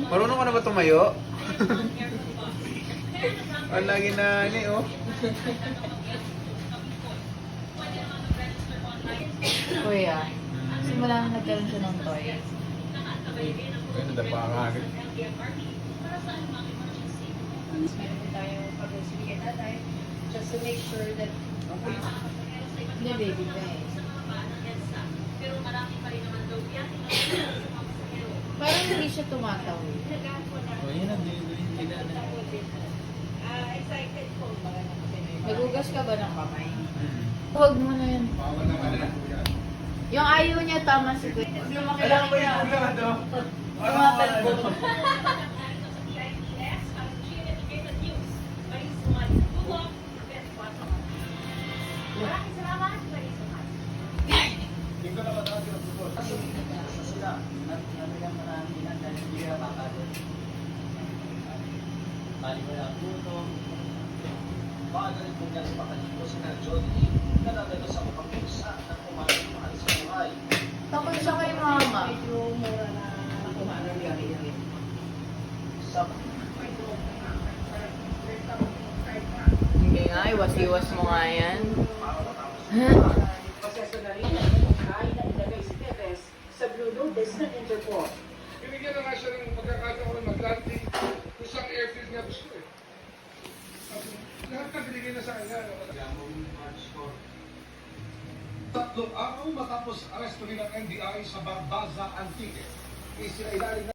Marunong ka na ba tumayo? Ang lagi na oh. Kuya, simula na nagkaroon siya ng toy. Ay, nadapa ka agad. Meron tayo pag-usigin natin just to make sure that Hindi, baby pa eh. Parang hindi siya tumatawid. Oh, yun ang hindi na. excited po ba Nagugas ka ba ng kamay? Huwag mo na yun. Yung ayaw niya, tama si Kuya. Lumaki lang siya. Tumatalbog. Paano rin po niya sa pakalimpo si Jody na nagano sa kapagpusa ng kumain mahal sa buhay. Takot siya kay mama. medyo mura na Sa Hindi nga, iwas-iwas mo nga yan. proseso na rin ang buhay na ilagay si Tevez sa Blue Notice ng Interpol. Binigyan na nga siya ng pagkakataon mag-landing kung saan airfield niya gusto eh. Lahat na binigay na sa kanya. tatlong araw matapos aresto ng NBI sa Barbaza, Antique, isinailalim